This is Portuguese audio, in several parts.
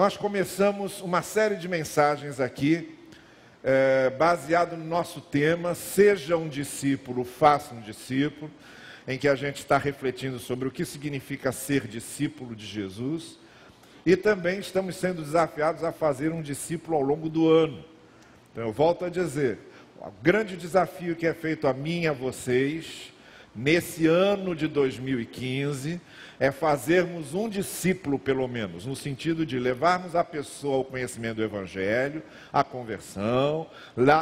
nós começamos uma série de mensagens aqui, baseado no nosso tema, Seja um discípulo, faça um discípulo, em que a gente está refletindo sobre o que significa ser discípulo de Jesus, e também estamos sendo desafiados a fazer um discípulo ao longo do ano. Então eu volto a dizer, o grande desafio que é feito a mim e a vocês, nesse ano de 2015, é fazermos um discípulo, pelo menos, no sentido de levarmos a pessoa ao conhecimento do Evangelho, à conversão,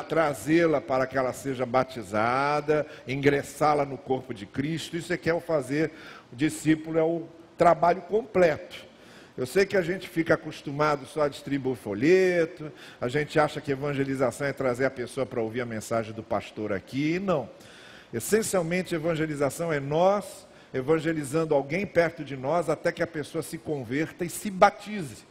trazê-la para que ela seja batizada, ingressá-la no corpo de Cristo. Isso é que é o fazer o discípulo, é o trabalho completo. Eu sei que a gente fica acostumado só a distribuir folheto, a gente acha que evangelização é trazer a pessoa para ouvir a mensagem do pastor aqui, e não. Essencialmente, evangelização é nós evangelizando alguém perto de nós até que a pessoa se converta e se batize.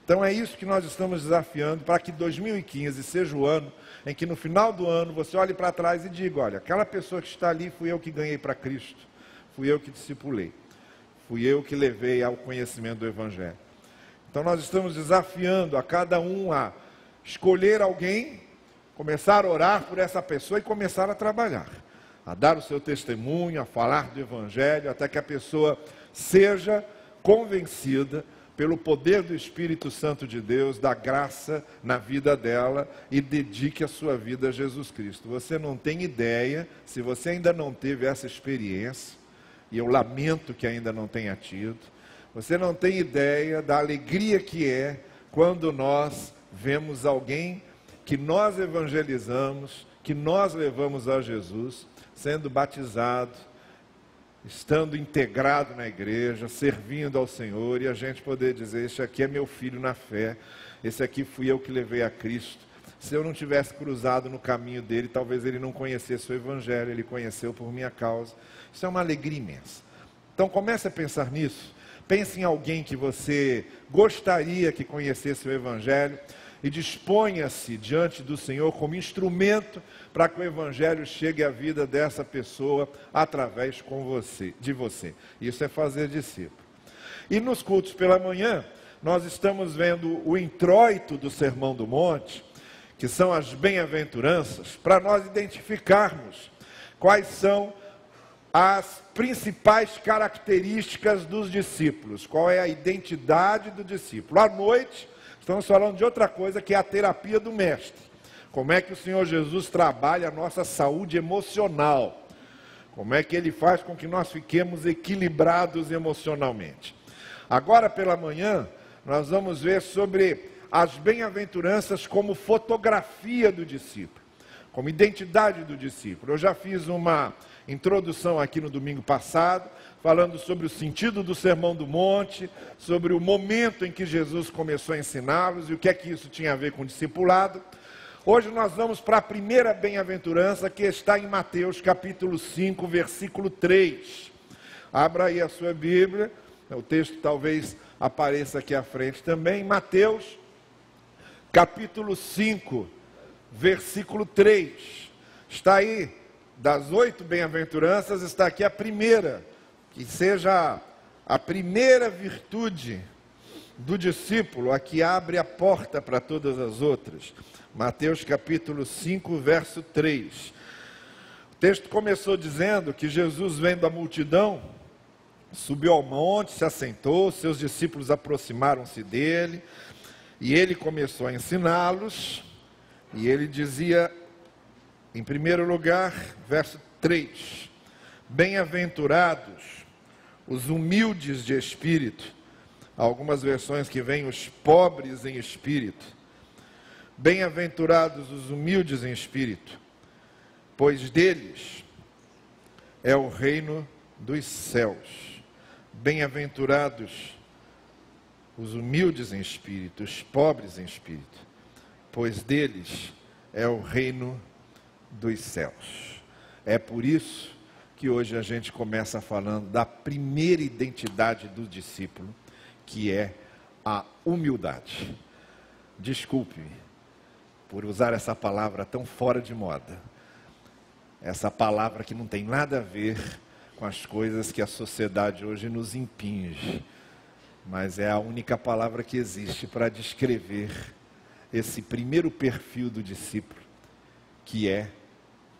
Então é isso que nós estamos desafiando para que 2015 seja o ano em que no final do ano você olhe para trás e diga, olha, aquela pessoa que está ali fui eu que ganhei para Cristo, fui eu que discipulei, fui eu que levei ao conhecimento do Evangelho. Então nós estamos desafiando a cada um a escolher alguém, começar a orar por essa pessoa e começar a trabalhar, a dar o seu testemunho, a falar do Evangelho, até que a pessoa seja convencida pelo poder do Espírito Santo de Deus, da graça na vida dela e dedique a sua vida a Jesus Cristo. Você não tem ideia, se você ainda não teve essa experiência, e eu lamento que ainda não tenha tido, você não tem ideia da alegria que é quando nós vemos alguém que nós evangelizamos, que nós levamos a Jesus, sendo batizado, estando integrado na igreja, servindo ao Senhor, e a gente poder dizer, este aqui é meu filho na fé, esse aqui fui eu que levei a Cristo. Se eu não tivesse cruzado no caminho dele, talvez ele não conhecesse o Evangelho, ele conheceu por minha causa. Isso é uma alegria imensa. Então comece a pensar nisso, pense em alguém que você gostaria que conhecesse o Evangelho, e disponha-se diante do Senhor como instrumento para que o Evangelho chegue à vida dessa pessoa através de você. Isso é fazer discípulo. E nos cultos pela manhã, nós estamos vendo o introito do Sermão do Monte, que são as bem-aventuranças, para nós identificarmos quais são as principais características dos discípulos, qual é a identidade do discípulo. À noite, estamos falando de outra coisa, que é a terapia do mestre. Como é que o Senhor Jesus trabalha a nossa saúde emocional? Como é que Ele faz com que nós fiquemos equilibrados emocionalmente? Agora pela manhã, nós vamos ver sobre as bem-aventuranças como fotografia do discípulo, como identidade do discípulo. Eu já fiz uma introdução aqui no domingo passado, falando sobre o sentido do Sermão do Monte, sobre o momento em que Jesus começou a ensiná-los e o que é que isso tinha a ver com o discipulado. Hoje nós vamos para a primeira bem-aventurança, que está em Mateus capítulo 5, versículo 3. Abra aí a sua Bíblia, o texto talvez apareça aqui à frente também. Mateus capítulo 5, versículo 3. Está aí, das 8 bem-aventuranças, está aqui a primeira. Que seja a primeira virtude do discípulo, a que abre a porta para todas as outras. Mateus capítulo 5, verso 3. O texto começou dizendo que Jesus, vendo a multidão, subiu ao monte, se assentou, seus discípulos aproximaram-se dele, e ele começou a ensiná-los, e ele dizia, em primeiro lugar, verso 3, bem-aventurados os humildes de espírito, há algumas versões que vêm os pobres em espírito. Bem-aventurados os humildes em espírito, pois deles é o reino dos céus. Bem-aventurados os humildes em espírito, os pobres em espírito, pois deles é o reino dos céus. É por isso que hoje a gente começa falando da primeira identidade do discípulo, que é a humildade. Desculpe-me por usar essa palavra tão fora de moda. Essa palavra que não tem nada a ver com as coisas que a sociedade hoje nos impinge. mas é a única palavra que existe para descrever esse primeiro perfil do discípulo, que é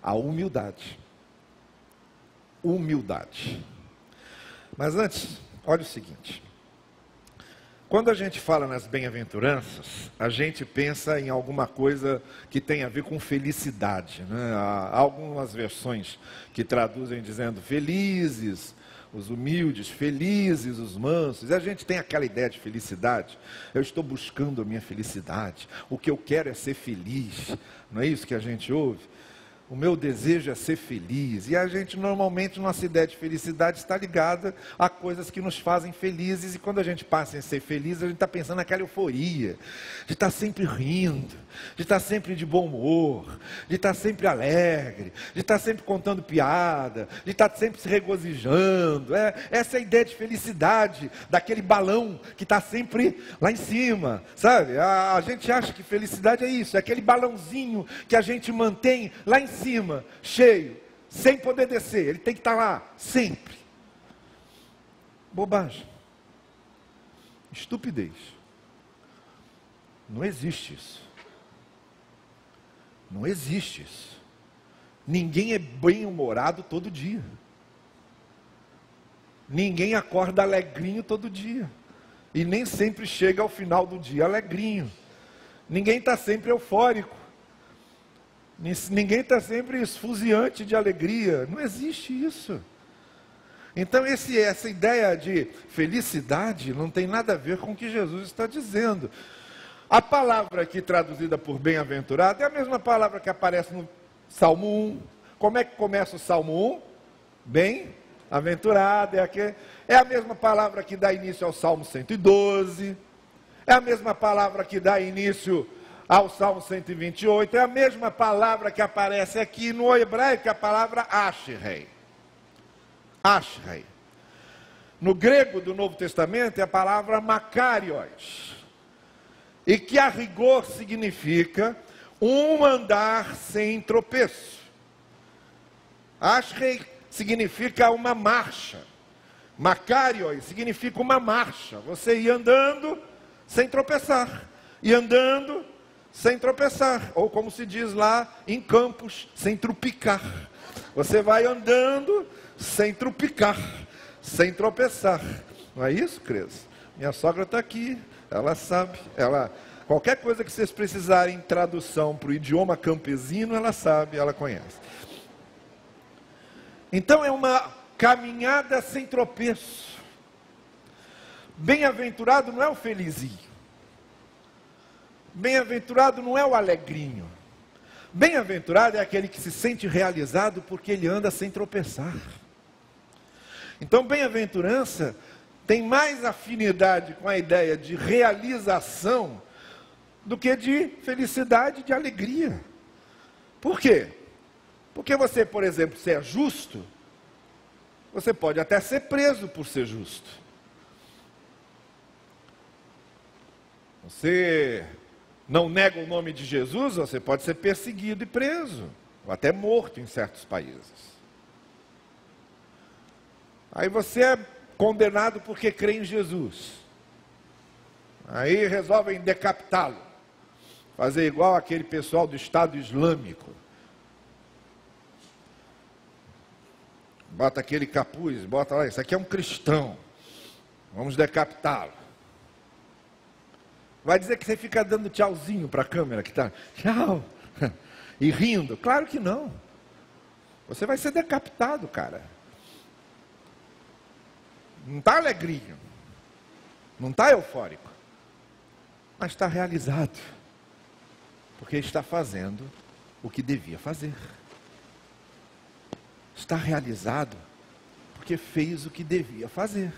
a humildade. Humildade. Mas antes, olha o seguinte. Quando a gente fala nas bem-aventuranças, a gente pensa em alguma coisa que tem a ver com felicidade, né? Há algumas versões que traduzem dizendo felizes os humildes, felizes os mansos. E a gente tem aquela ideia de felicidade. Eu estou buscando a minha felicidade. O que eu quero é ser feliz. Não é isso que a gente ouve? O meu desejo é ser feliz. E a gente, normalmente, nossa ideia de felicidade está ligada a coisas que nos fazem felizes. E quando a gente passa em ser feliz, a gente está pensando naquela euforia, de estar sempre rindo, de estar sempre de bom humor, de estar sempre alegre, de estar sempre contando piada, de estar sempre se regozijando. Essa é a ideia de felicidade, daquele balão que está sempre lá em cima, sabe? A gente acha que felicidade é isso, é aquele balãozinho que a gente mantém lá em cima, cheio, sem poder descer. Ele tem que estar lá, sempre. Bobagem. Estupidez. Não existe isso. Não existe isso. Ninguém é bem-humorado todo dia. Ninguém acorda alegrinho todo dia. E nem sempre chega ao final do dia alegrinho. Ninguém está sempre eufórico. Ninguém está sempre esfuziante de alegria. Não existe isso. Então essa ideia de felicidade não tem nada a ver com o que Jesus está dizendo. A palavra aqui traduzida por bem-aventurado é a mesma palavra que aparece no Salmo 1. Como é que começa o Salmo 1? Bem-aventurado. É a mesma palavra que dá início ao Salmo 112. É a mesma palavra que dá início ao Salmo 128, é a mesma palavra que aparece aqui no hebraico, a palavra Ashrei. Ashrei. No grego do Novo Testamento é a palavra Makarios, e que a rigor significa um andar sem tropeço. Ashrei significa uma marcha. Makarios significa uma marcha. Você ia andando sem tropeçar, e andando sem tropeçar, ou como se diz lá em Campos, sem trupicar. Você vai andando sem trupicar, sem tropeçar. Não é isso, Cris? Minha sogra está aqui, ela sabe. Qualquer coisa que vocês precisarem tradução para o idioma campesino, ela sabe, ela conhece. Então é uma caminhada sem tropeço. Bem-aventurado não é o felizinho. Bem-aventurado não é o alegrinho. Bem-aventurado é aquele que se sente realizado porque ele anda sem tropeçar. Então, bem-aventurança tem mais afinidade com a ideia de realização do que de felicidade, de alegria. Por quê? Porque você, por exemplo, se é justo, você pode até ser preso por ser justo. Você não nega o nome de Jesus, você pode ser perseguido e preso, ou até morto em certos países. Aí você é condenado porque crê em Jesus. Aí resolvem decapitá-lo, fazer igual aquele pessoal do Estado Islâmico. Bota aquele capuz, bota lá, isso aqui é um cristão, vamos decapitá-lo. Vai dizer que você fica dando tchauzinho para a câmera que está, tchau, e rindo? Claro que não. Você vai ser decapitado, cara. Não está alegrinho, não está eufórico, mas está realizado, porque está fazendo o que devia fazer. Está realizado, porque fez o que devia fazer.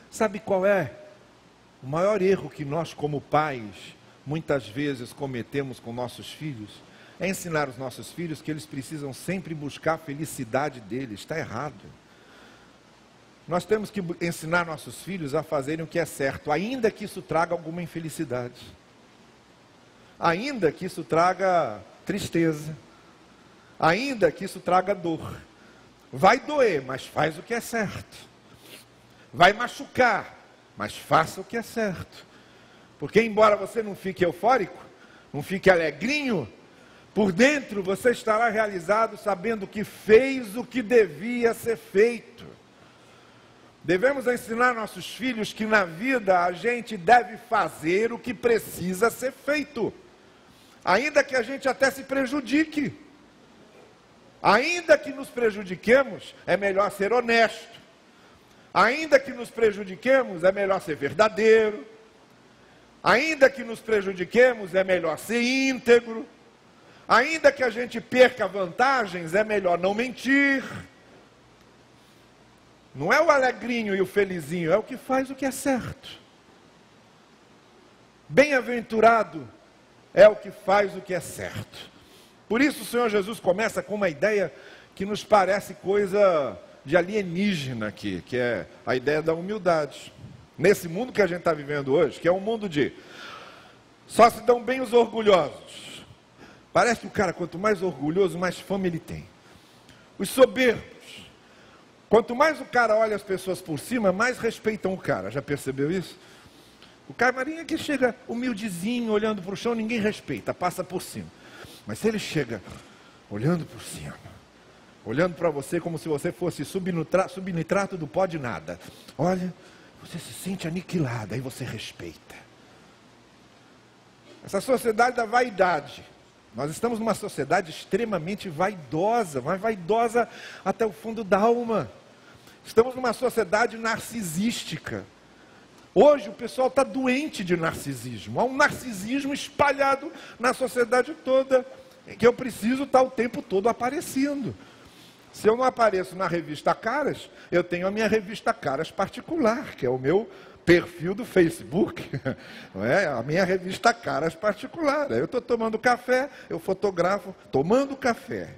Sabe qual é o maior erro que nós, como pais, muitas vezes cometemos com nossos filhos? É ensinar os nossos filhos que eles precisam sempre buscar a felicidade deles. Está errado. Nós temos que ensinar nossos filhos a fazerem o que é certo, ainda que isso traga alguma infelicidade. Ainda que isso traga tristeza. Ainda que isso traga dor. Vai doer, mas faz o que é certo. Vai machucar, mas faça o que é certo. Porque embora você não fique eufórico, não fique alegrinho, por dentro você estará realizado sabendo que fez o que devia ser feito. Devemos ensinar nossos filhos que na vida a gente deve fazer o que precisa ser feito. Ainda que a gente até se prejudique. Ainda que nos prejudiquemos, é melhor ser honesto. Ainda que nos prejudiquemos, é melhor ser verdadeiro. Ainda que nos prejudiquemos, é melhor ser íntegro. Ainda que a gente perca vantagens, é melhor não mentir. Não é o alegrinho e o felizinho, é o que faz o que é certo. Bem-aventurado é o que faz o que é certo. Por isso o Senhor Jesus começa com uma ideia que nos parece coisa de alienígena aqui, que é a ideia da humildade. Nesse mundo que a gente está vivendo hoje, que é um mundo de só se dão bem os orgulhosos. Parece que o cara, quanto mais orgulhoso, mais fama ele tem. Os soberbos. Quanto mais o cara olha as pessoas por cima, mais respeitam o cara. Já percebeu isso? O camarinha que chega humildezinho, olhando para o chão, ninguém respeita, passa por cima. Mas se ele chega olhando por cima, olhando para você como se você fosse subnitrato do pó de nada, olha, você se sente aniquilado, aí você respeita. Essa sociedade da vaidade. Nós estamos numa sociedade extremamente vaidosa, mas vaidosa até o fundo da alma. Estamos numa sociedade narcisística. Hoje o pessoal está doente de narcisismo. Há um narcisismo espalhado na sociedade toda, em que eu preciso estar o tempo todo aparecendo. Se eu não apareço na revista Caras, eu tenho a minha revista Caras particular, que é o meu perfil do Facebook, não é? A minha revista Caras particular. Eu estou tomando café, eu fotografo tomando café.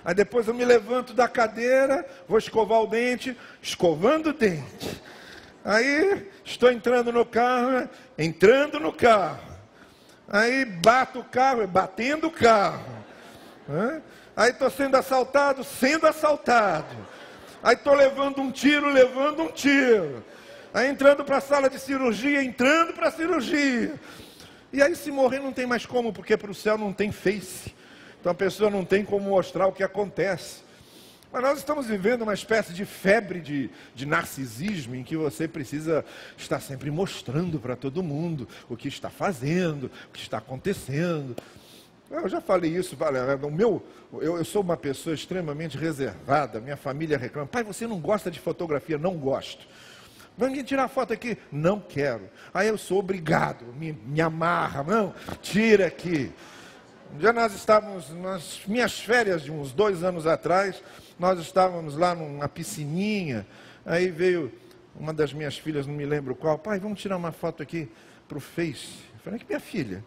Aí depois eu me levanto da cadeira, vou escovar o dente, escovando o dente. Aí estou entrando no carro. Aí bato o carro, batendo o carro. Aí estou sendo assaltado. Aí estou levando um tiro. Aí entrando para a sala de cirurgia, entrando para a cirurgia. E aí se morrer não tem mais como, porque para o céu não tem face. Então a pessoa não tem como mostrar o que acontece. Mas nós estamos vivendo uma espécie de febre de narcisismo, em que você precisa estar sempre mostrando para todo mundo o que está fazendo, o que está acontecendo. Eu já falei isso, eu sou uma pessoa extremamente reservada, minha família reclama, pai, você não gosta de fotografia? Não gosto. Vamos tirar foto aqui? Não quero. Aí eu sou obrigado, me amarra, não, tira aqui. Um dia nós estávamos, nas minhas férias de uns 2 anos atrás, nós estávamos lá numa piscininha, aí veio uma das minhas filhas, não me lembro qual, pai, vamos tirar uma foto aqui para o Face. Eu falei, que minha filha,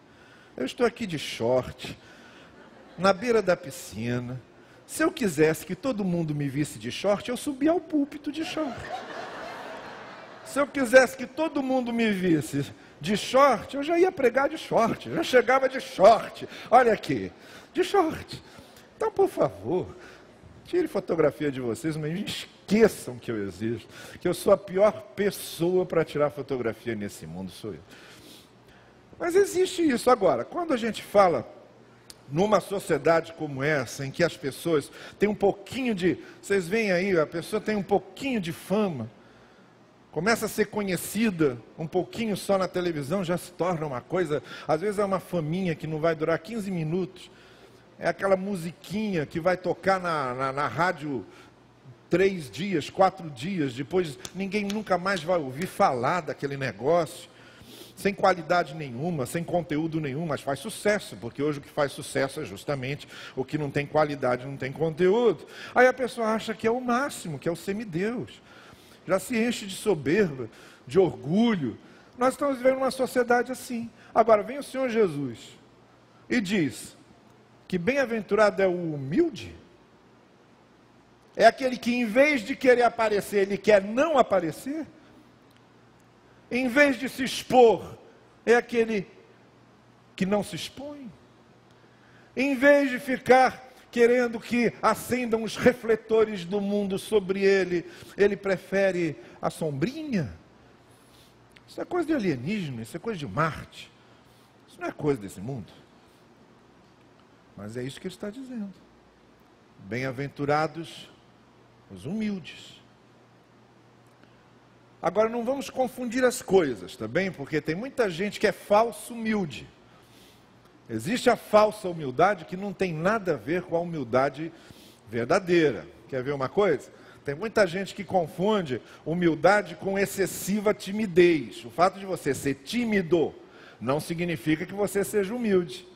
eu estou aqui de short, na beira da piscina, se eu quisesse que todo mundo me visse de short, eu subia ao púlpito de short. Se eu quisesse que todo mundo me visse de short, eu já ia pregar de short, já chegava de short, olha aqui, de short. Então, por favor, tire fotografia de vocês, mas esqueçam que eu existo, que eu sou a pior pessoa para tirar fotografia nesse mundo, sou eu. Mas existe isso. Agora, quando a gente fala numa sociedade como essa, em que as pessoas têm um pouquinho de, vocês veem aí, a pessoa tem um pouquinho de fama, começa a ser conhecida um pouquinho só na televisão, já se torna uma coisa, às vezes é uma faminha que não vai durar 15 minutos, é aquela musiquinha que vai tocar na rádio 3 dias, 4 dias, depois ninguém nunca mais vai ouvir falar daquele negócio, sem qualidade nenhuma, sem conteúdo nenhum, mas faz sucesso, porque hoje o que faz sucesso é justamente o que não tem qualidade, não tem conteúdo. Aí a pessoa acha que é o máximo, que é o semideus. Já se enche de soberba, de orgulho. Nós estamos vivendo uma sociedade assim. Agora, vem o Senhor Jesus e diz que bem-aventurado é o humilde. É aquele que, em vez de querer aparecer, ele quer não aparecer. Em vez de se expor, é aquele que não se expõe. Em vez de ficar querendo que acendam os refletores do mundo sobre ele. Ele prefere a sombrinha. Isso é coisa de alienígena, isso é coisa de Marte. Isso não é coisa desse mundo. Mas é isso que ele está dizendo. Bem-aventurados os humildes. Agora não vamos confundir as coisas, tá bem? Porque tem muita gente que é falso humilde. Existe a falsa humildade que não tem nada a ver com a humildade verdadeira. Quer ver uma coisa? Tem muita gente que confunde humildade com excessiva timidez. O fato de você ser tímido não significa que você seja humilde.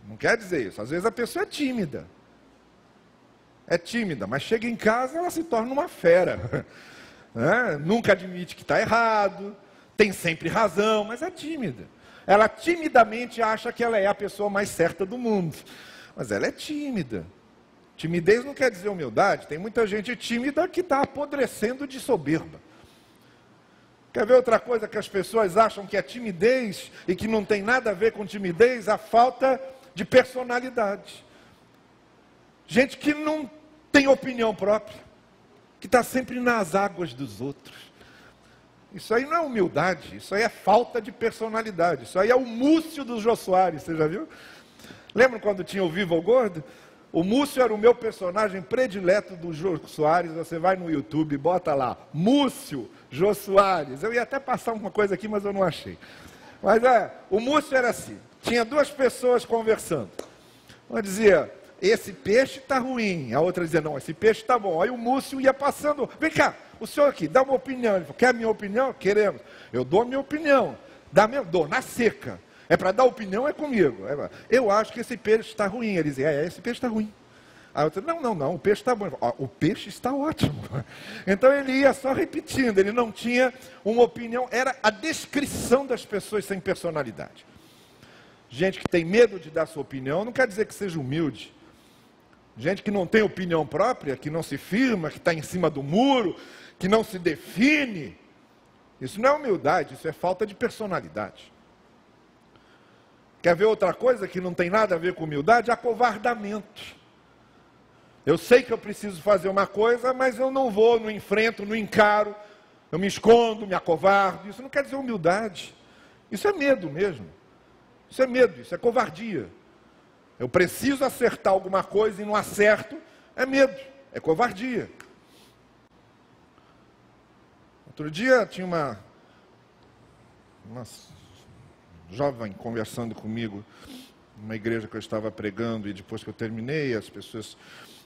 Não quer dizer isso. Às vezes a pessoa é tímida. É tímida, mas chega em casa ela se torna uma fera. Nunca admite que está errado, tem sempre razão, mas é tímida. Ela timidamente acha que ela é a pessoa mais certa do mundo, mas ela é tímida. Timidez não quer dizer humildade. Tem muita gente tímida que está apodrecendo de soberba. Quer ver outra coisa que as pessoas acham que é timidez e que não tem nada a ver com timidez? A falta de personalidade. Gente que não tem opinião própria, que está sempre nas águas dos outros. Isso aí não é humildade, isso aí é falta de personalidade. Isso aí é o Múcio do Jô Soares, você já viu? Lembra quando tinha o Vivo ou Gordo? O Múcio era o meu personagem predileto do Jô Soares. Você vai no YouTube, bota lá, Múcio Jô Soares. Eu ia até passar uma coisa aqui, mas eu não achei. Mas o Múcio era assim, tinha duas pessoas conversando. Uma dizia, esse peixe está ruim. A outra dizia, não, esse peixe está bom. Aí o Múcio ia passando, vem cá, o senhor aqui, dá uma opinião. Ele falou, quer a minha opinião? Queremos. Eu dou a minha opinião. Dou, na seca. É para dar opinião, é comigo. Eu acho que esse peixe está ruim. Ele dizia, esse peixe está ruim. Aí a outra, não, o peixe está bom. Falei, o peixe está ótimo. Então ele ia só repetindo, ele não tinha uma opinião, era a descrição das pessoas sem personalidade. Gente que tem medo de dar sua opinião, não quer dizer que seja humilde. Gente que não tem opinião própria, que não se firma, que está em cima do muro, que não se define. Isso não é humildade, isso é falta de personalidade. Quer ver outra coisa que não tem nada a ver com humildade? Acovardamento. Eu sei que eu preciso fazer uma coisa, mas eu não vou, não enfrento, não encaro. Eu me escondo, me acovardo. Isso não quer dizer humildade. Isso é medo mesmo. Isso é medo, isso é covardia. Eu preciso acertar alguma coisa e não acerto, é medo, é covardia. Outro dia tinha uma jovem conversando comigo, numa igreja que eu estava pregando, e depois que eu terminei, as pessoas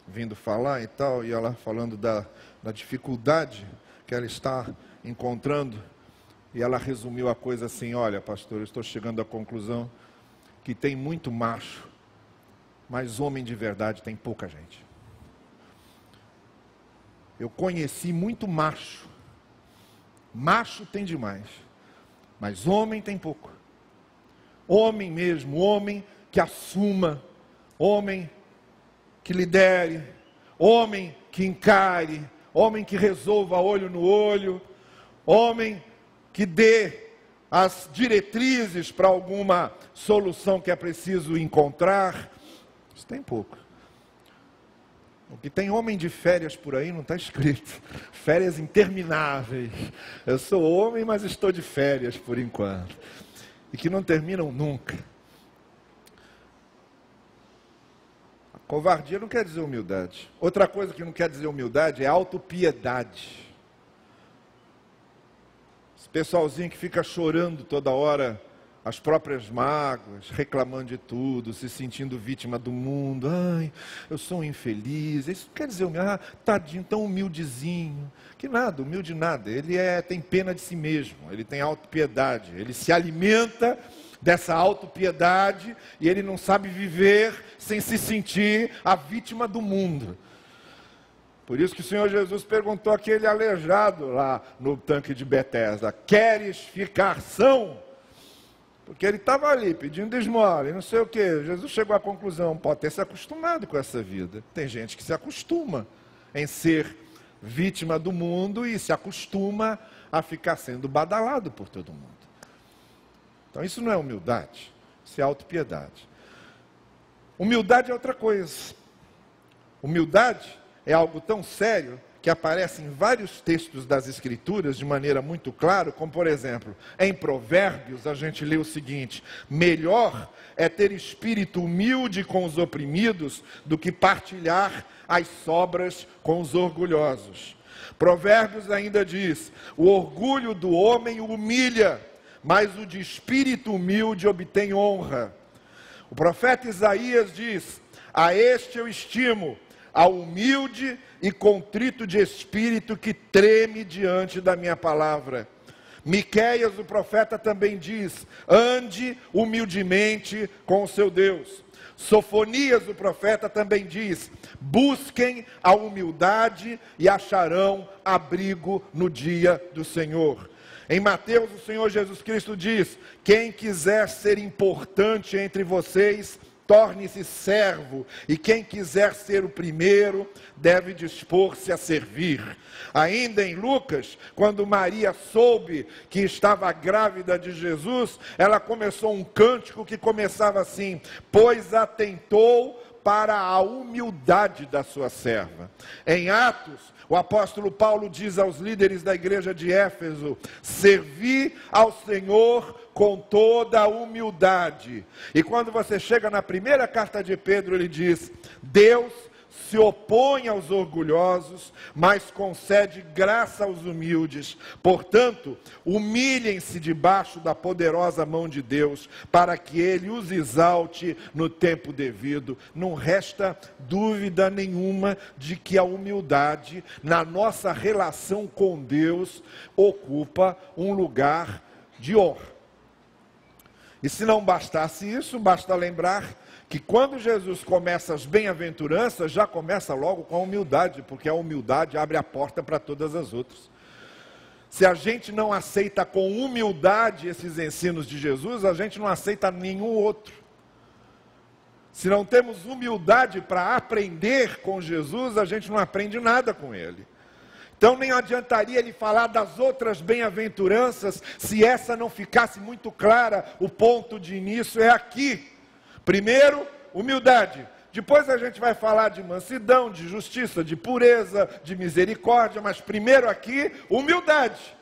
vindo falar e tal, e ela falando da dificuldade que ela está encontrando, e ela resumiu a coisa assim, olha pastor, eu estou chegando à conclusão que tem muito macho, mas homem de verdade tem pouca gente. Eu conheci muito macho. Macho tem demais, mas homem tem pouco. Homem mesmo, homem que assuma, homem que lidere, homem que encare, homem que resolva olho no olho, homem que dê as diretrizes para alguma solução que é preciso encontrar. Isso tem pouco. O que tem homem de férias por aí não está escrito. Férias intermináveis. Eu sou homem, mas estou de férias por enquanto. E que não terminam nunca. A covardia não quer dizer humildade. Outra coisa que não quer dizer humildade é autopiedade. Esse pessoalzinho que fica chorando toda hora as próprias mágoas, reclamando de tudo, se sentindo vítima do mundo. Ai, eu sou um infeliz. Isso não quer dizer, tadinho, tão humildezinho. Que nada, humilde nada. Ele tem pena de si mesmo, ele tem autopiedade. Ele se alimenta dessa autopiedade e ele não sabe viver sem se sentir a vítima do mundo. Por isso que o Senhor Jesus perguntou àquele aleijado lá no tanque de Betesda, queres ficar são? Porque ele estava ali pedindo esmola e não sei o quê. Jesus chegou à conclusão, pode ter se acostumado com essa vida. Tem gente que se acostuma em ser vítima do mundo e se acostuma a ficar sendo badalado por todo mundo. Então isso não é humildade, isso é autopiedade. Humildade é outra coisa. Humildade é algo tão sério que aparece em vários textos das Escrituras de maneira muito clara, como por exemplo, em Provérbios a gente lê o seguinte: melhor é ter espírito humilde com os oprimidos do que partilhar as sobras com os orgulhosos. Provérbios ainda diz: o orgulho do homem o humilha, mas o de espírito humilde obtém honra. O profeta Isaías diz: a este eu estimo, ao humilde e contrito de espírito que treme diante da minha palavra. Miqueias, o profeta, também diz: ande humildemente com o seu Deus. Sofonias, o profeta, também diz: busquem a humildade e acharão abrigo no dia do Senhor. Em Mateus, o Senhor Jesus Cristo diz: quem quiser ser importante entre vocês, torne-se servo, e quem quiser ser o primeiro, deve dispor-se a servir. Ainda em Lucas, quando Maria soube que estava grávida de Jesus, ela começou um cântico que começava assim: pois atentou para a humildade da sua serva. Em Atos, o apóstolo Paulo diz aos líderes da igreja de Éfeso: servi ao Senhor com toda a humildade. E quando você chega na primeira carta de Pedro, ele diz: Deus se opõe aos orgulhosos, mas concede graça aos humildes. Portanto, humilhem-se debaixo da poderosa mão de Deus, para que Ele os exalte no tempo devido. Não resta dúvida nenhuma de que a humildade, na nossa relação com Deus, ocupa um lugar de honra. E se não bastasse isso, basta lembrar que quando Jesus começa as bem-aventuranças, já começa logo com a humildade, porque a humildade abre a porta para todas as outras. Se a gente não aceita com humildade esses ensinos de Jesus, a gente não aceita nenhum outro. Se não temos humildade para aprender com Jesus, a gente não aprende nada com Ele. Então nem adiantaria ele falar das outras bem-aventuranças, se essa não ficasse muito clara. O ponto de início é aqui. Primeiro, humildade. Depois a gente vai falar de mansidão, de justiça, de pureza, de misericórdia, mas primeiro aqui, humildade.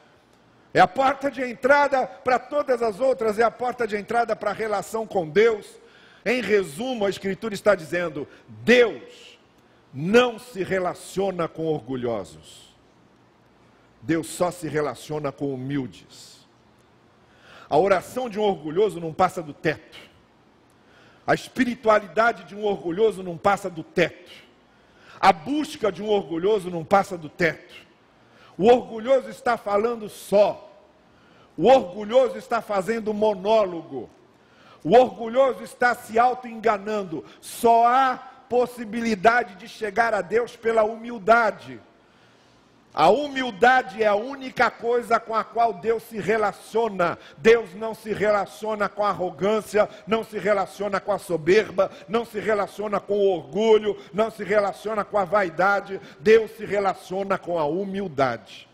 É a porta de entrada para todas as outras, é a porta de entrada para a relação com Deus. Em resumo, a Escritura está dizendo: Deus não se relaciona com orgulhosos. Deus só se relaciona com humildes. A oração de um orgulhoso não passa do teto. A espiritualidade de um orgulhoso não passa do teto. A busca de um orgulhoso não passa do teto. O orgulhoso está falando só. O orgulhoso está fazendo monólogo. O orgulhoso está se auto-enganando. Só há possibilidade de chegar a Deus pela humildade. A humildade é a única coisa com a qual Deus se relaciona. Deus não se relaciona com a arrogância, não se relaciona com a soberba, não se relaciona com o orgulho, não se relaciona com a vaidade. Deus se relaciona com a humildade.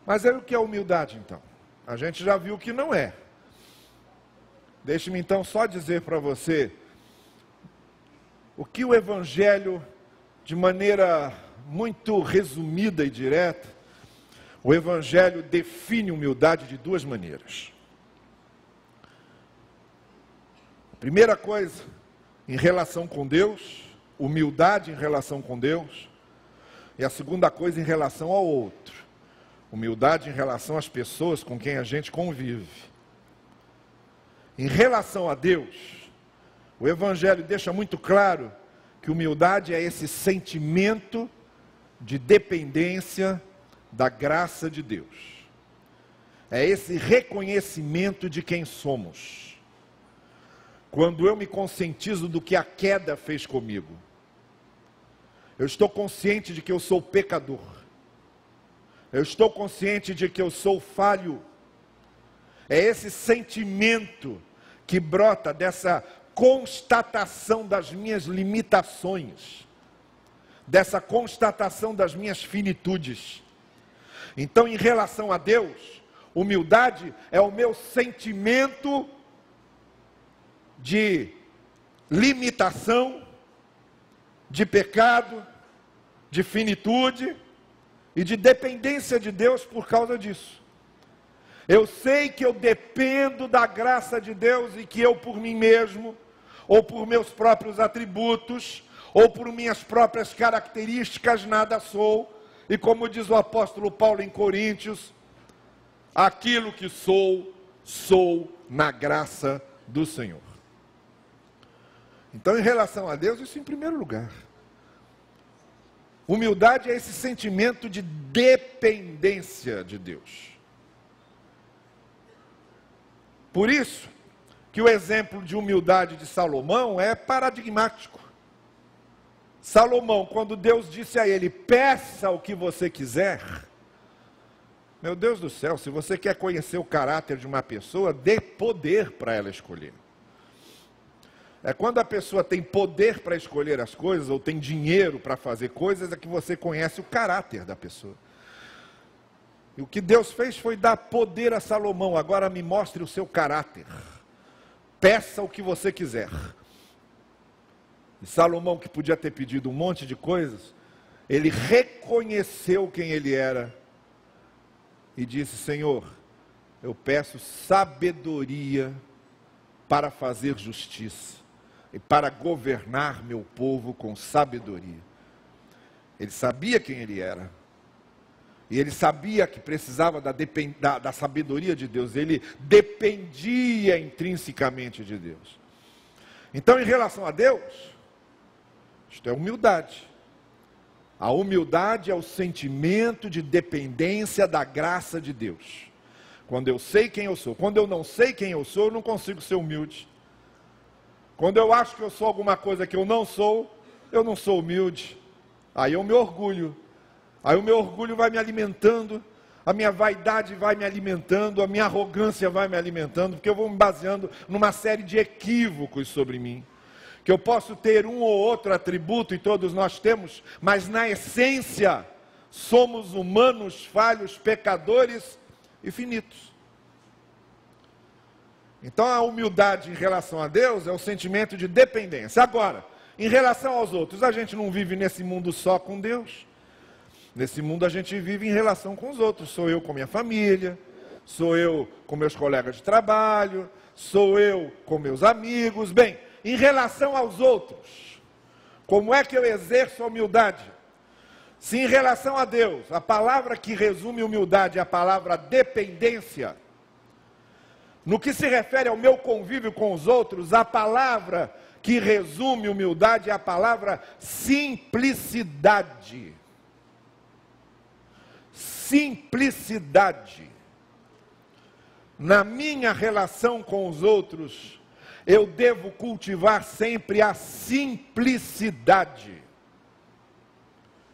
Mas é o que é humildade então? A gente já viu que não é. Deixe-me então só dizer para você o que o Evangelho, de maneira muito resumida e direta, o Evangelho define humildade de duas maneiras. Primeira coisa, em relação com Deus, humildade em relação com Deus. E a segunda coisa, em relação ao outro, humildade em relação às pessoas com quem a gente convive. Em relação a Deus, o Evangelho deixa muito claro que humildade é esse sentimento de dependência da graça de Deus. É esse reconhecimento de quem somos. Quando eu me conscientizo do que a queda fez comigo, eu estou consciente de que eu sou pecador. Eu estou consciente de que eu sou falho. É esse sentimento que brota dessa constatação das minhas limitações, dessa constatação das minhas finitudes. Então, em relação a Deus, humildade é o meu sentimento de limitação de pecado, de finitude e de dependência de Deus por causa disso. Eu sei que eu dependo da graça de Deus e que eu por mim mesmo, ou por meus próprios atributos, ou por minhas próprias características, nada sou. E como diz o apóstolo Paulo em Coríntios, aquilo que sou, sou na graça do Senhor. Então, em relação a Deus, isso em primeiro lugar. Humildade é esse sentimento de dependência de Deus. Por isso que o exemplo de humildade de Salomão é paradigmático. Salomão, quando Deus disse a ele, peça o que você quiser, meu Deus do céu, se você quer conhecer o caráter de uma pessoa, dê poder para ela escolher. É quando a pessoa tem poder para escolher as coisas, ou tem dinheiro para fazer coisas, é que você conhece o caráter da pessoa. E o que Deus fez foi dar poder a Salomão. Agora me mostre o seu caráter. Peça o que você quiser. E Salomão, que podia ter pedido um monte de coisas, ele reconheceu quem ele era e disse, Senhor, eu peço sabedoria para fazer justiça e para governar meu povo com sabedoria. Ele sabia quem ele era. E ele sabia que precisava da sabedoria de Deus. Ele dependia intrinsecamente de Deus. Então, em relação a Deus, isto é humildade. A humildade é o sentimento de dependência da graça de Deus. Quando eu sei quem eu sou. Quando eu não sei quem eu sou, eu não consigo ser humilde. Quando eu acho que eu sou alguma coisa que eu não sou humilde. Aí eu me orgulho. Aí o meu orgulho vai me alimentando, a minha vaidade vai me alimentando, a minha arrogância vai me alimentando, porque eu vou me baseando numa série de equívocos sobre mim. Que eu posso ter um ou outro atributo, e todos nós temos, mas na essência, somos humanos, falhos, pecadores e finitos. Então a humildade em relação a Deus é o sentimento de dependência. Agora, em relação aos outros, a gente não vive nesse mundo só com Deus. Nesse mundo a gente vive em relação com os outros. Sou eu com minha família, sou eu com meus colegas de trabalho, sou eu com meus amigos. Bem, em relação aos outros, como é que eu exerço a humildade? Se em relação a Deus, a palavra que resume humildade é a palavra dependência, no que se refere ao meu convívio com os outros, a palavra que resume humildade é a palavra simplicidade. Simplicidade. Na minha relação com os outros, eu devo cultivar sempre a simplicidade.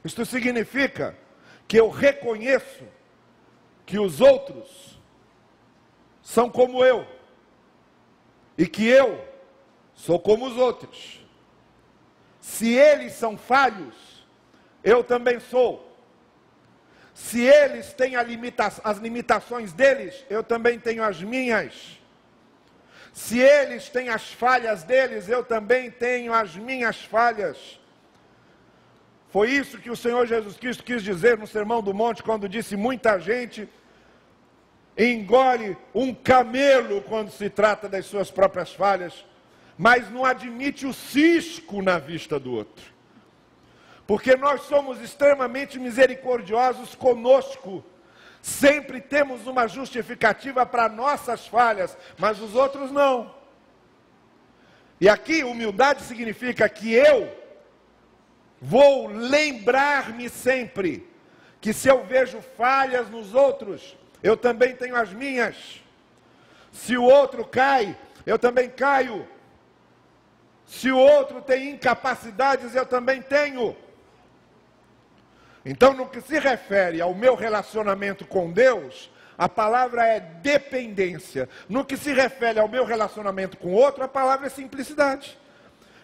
Isto significa que eu reconheço que os outros são como eu e que eu sou como os outros. Se eles são falhos, eu também sou. Se eles têm as limitações deles, eu também tenho as minhas. Se eles têm as falhas deles, eu também tenho as minhas falhas. Foi isso que o Senhor Jesus Cristo quis dizer no Sermão do Monte, quando disse, muita gente engole um camelo quando se trata das suas próprias falhas, mas não admite o cisco na vista do outro. Porque nós somos extremamente misericordiosos conosco. Sempre temos uma justificativa para nossas falhas, mas os outros não. E aqui, humildade significa que eu vou lembrar-me sempre que se eu vejo falhas nos outros, eu também tenho as minhas. Se o outro cai, eu também caio. Se o outro tem incapacidades, eu também tenho. Então, no que se refere ao meu relacionamento com Deus, a palavra é dependência. No que se refere ao meu relacionamento com outro, a palavra é simplicidade.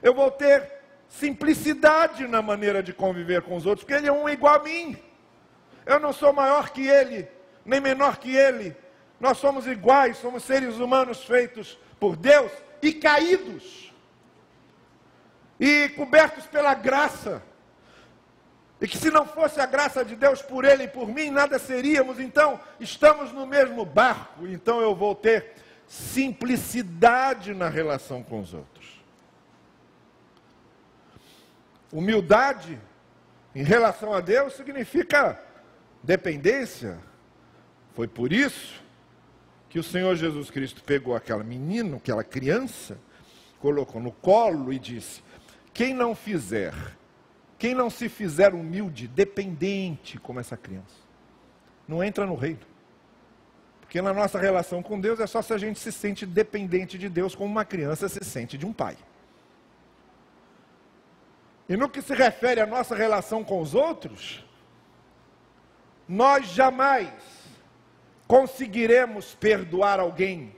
Eu vou ter simplicidade na maneira de conviver com os outros, porque ele é um igual a mim. Eu não sou maior que ele, nem menor que ele. Nós somos iguais, somos seres humanos feitos por Deus e caídos. e cobertos pela graça, e que se não fosse a graça de Deus por ele e por mim, nada seríamos. Então, estamos no mesmo barco, então eu vou ter simplicidade na relação com os outros. Humildade em relação a Deus significa dependência. Foi por isso que o Senhor Jesus Cristo pegou aquela menina, aquela criança, colocou no colo e disse: quem não se fizer humilde, dependente como essa criança, não entra no reino. Porque na nossa relação com Deus é só se a gente se sente dependente de Deus, como uma criança se sente de um pai. E no que se refere à nossa relação com os outros, nós jamais conseguiremos perdoar alguém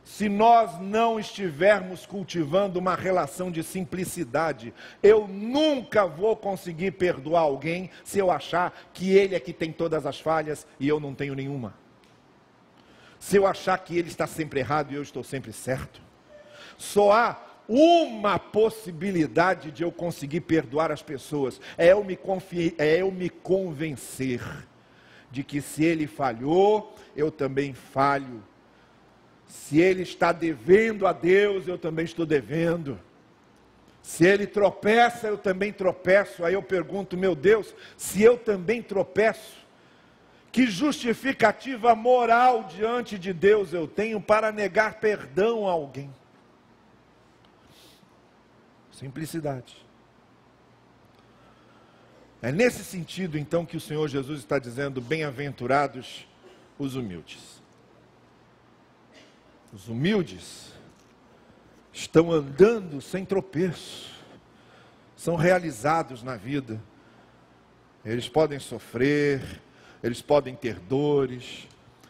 se nós não estivermos cultivando uma relação de simplicidade. Eu nunca vou conseguir perdoar alguém se eu achar que ele é que tem todas as falhas e eu não tenho nenhuma. Se eu achar que ele está sempre errado e eu estou sempre certo. Só há uma possibilidade de eu conseguir perdoar as pessoas. É eu me convencer de que se ele falhou, eu também falho. Se ele está devendo a Deus, eu também estou devendo. Se ele tropeça, eu também tropeço. Aí eu pergunto: meu Deus, se eu também tropeço, que justificativa moral diante de Deus eu tenho para negar perdão a alguém? Simplicidade. É nesse sentido, então, que o Senhor Jesus está dizendo: bem-aventurados os humildes. Os humildes estão andando sem tropeço, são realizados na vida. Eles podem sofrer, eles podem ter dores,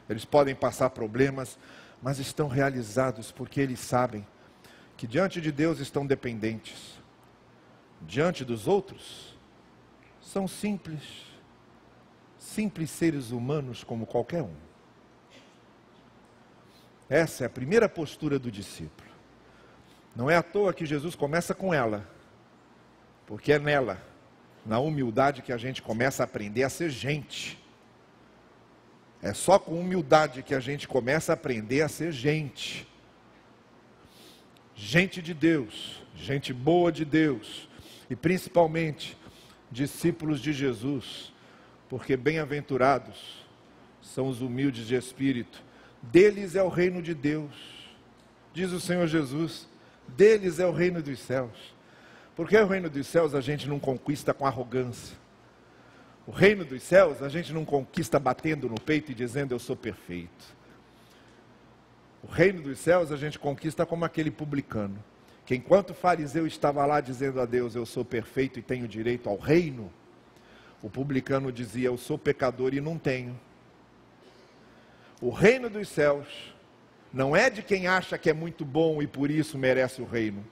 eles podem passar problemas, mas estão realizados porque eles sabem que diante de Deus estão dependentes. Diante dos outros, são simples seres humanos como qualquer um. Essa é a primeira postura do discípulo. Não é à toa que Jesus começa com ela, porque é nela, na humildade, que a gente começa a aprender a ser gente. É só com humildade que a gente começa a aprender a ser gente. Gente de Deus, gente boa de Deus, e principalmente discípulos de Jesus, porque bem-aventurados são os humildes de espírito, deles é o reino de Deus. Diz o Senhor Jesus: deles é o reino dos céus. Porque o reino dos céus a gente não conquista com arrogância. O reino dos céus a gente não conquista batendo no peito e dizendo: eu sou perfeito. O reino dos céus a gente conquista como aquele publicano, que enquanto o fariseu estava lá dizendo a Deus: eu sou perfeito e tenho direito ao reino, o publicano dizia: eu sou pecador e não tenho. O reino dos céus não é de quem acha que é muito bom e por isso merece o reino.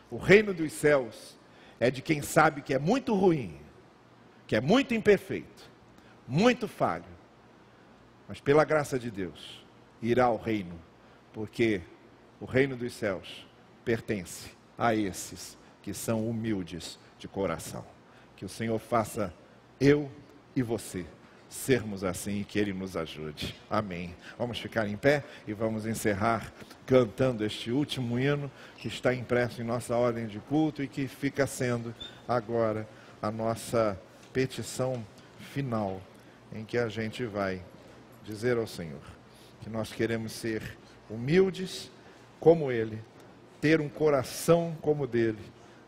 O reino dos céus é de quem sabe que é muito ruim, que é muito imperfeito, muito falho, mas pela graça de Deus irá ao reino, porque o reino dos céus pertence a esses que são humildes de coração. Que o Senhor faça eu e você sermos assim e que Ele nos ajude. Amém. Vamos ficar em pé e vamos encerrar cantando este último hino que está impresso em nossa ordem de culto e que fica sendo agora a nossa petição final, em que a gente vai dizer ao Senhor que nós queremos ser humildes como Ele, ter um coração como o dele,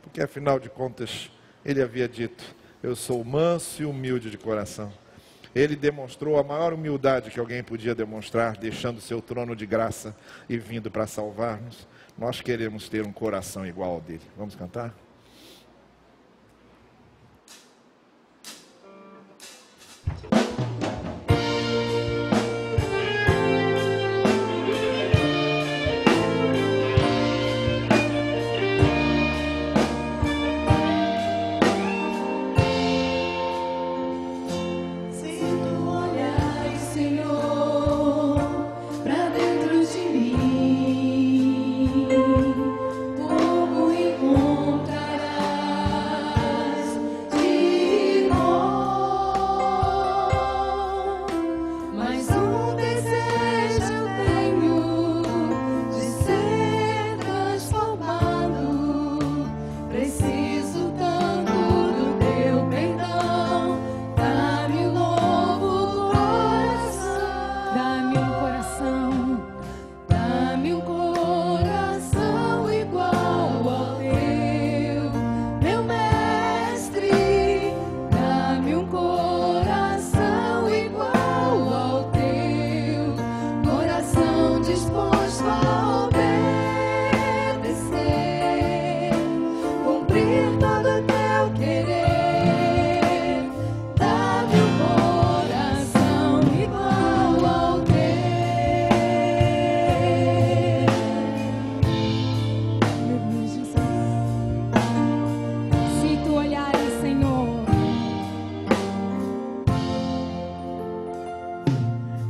porque afinal de contas Ele havia dito: eu sou manso e humilde de coração. Ele demonstrou a maior humildade que alguém podia demonstrar, deixando seu trono de graça e vindo para salvar-nos. Nós queremos ter um coração igual ao dele. Vamos cantar? Encontrar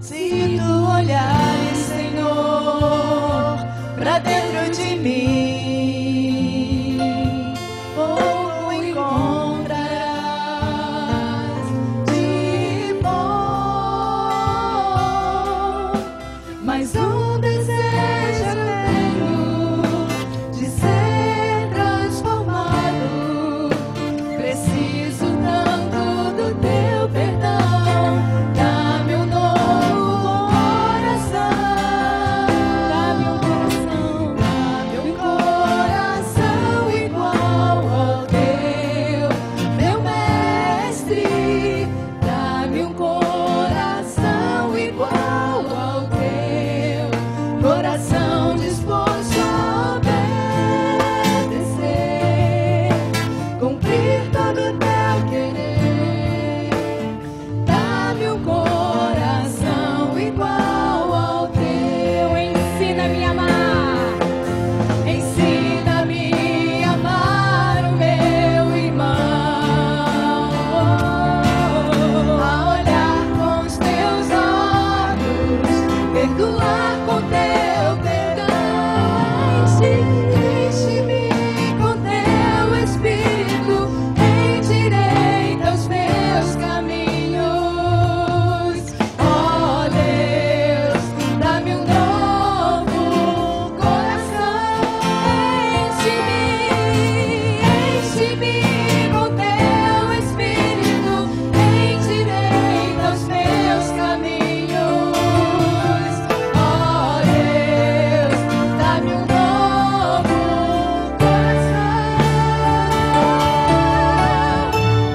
Se tu olhares, Senhor, pra dentro de mim, pouco encontrarás de bom, mas um desejo eu tenho de ser transformado. Preciso tanto do teu perdão. Dá-me um novo coração, dá-me um coração igual ao teu, meu mestre. Dá-me um coração igual ao teu, coração disposto a obedecer, cumprir todo o teu querer. Dá-me um coração igual ao teu. Ensina-me a amar, ensina-me a amar o meu irmão, a olhar com os teus olhos, perdoar com teu perdão. Enche-me com teu Espírito, endireita os meus caminhos. Ó Deus, dá-me um novo coração. Enche-me com teu Espírito, endireita os meus caminhos. Ó Deus, dá-me um novo coração.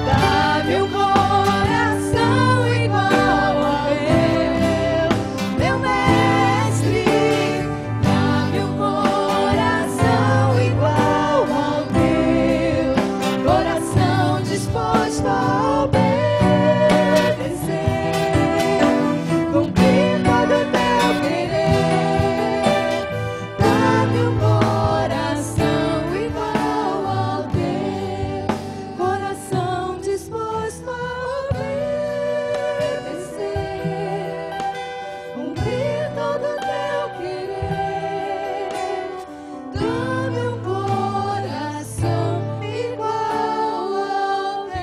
Dá-me um coração igual ao meu mestre. Dá-me um coração igual ao teu, coração disposto a obedecer, cumprir todo o teu querer. Dá-me um coração igual ao teu, coração disposto a obedecer, cumprir todo o teu querer. Dá-me um coração igual ao teu.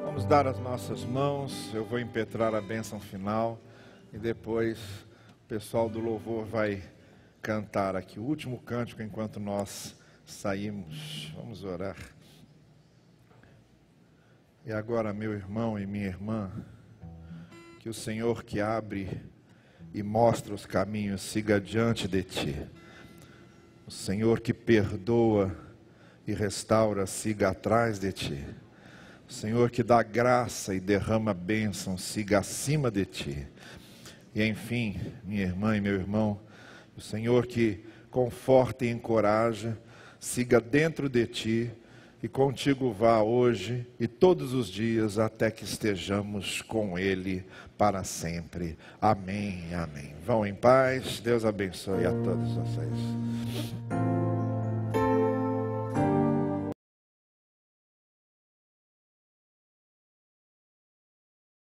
Vamos dar as nossas mãos, eu vou impetrar a bênção final e depois o pessoal do louvor vai cantar aqui o último cântico enquanto nós saímos. Vamos orar. E agora, meu irmão e minha irmã, que o Senhor que abre e mostra os caminhos siga diante de ti. O Senhor que perdoa e restaura siga atrás de ti. O Senhor que dá graça e derrama bênção siga acima de ti. E enfim, minha irmã e meu irmão, o Senhor que conforta e encoraja siga dentro de ti e contigo vá hoje e todos os dias até que estejamos com Ele para sempre. Amém, amém. Vão em paz, Deus abençoe a todos vocês.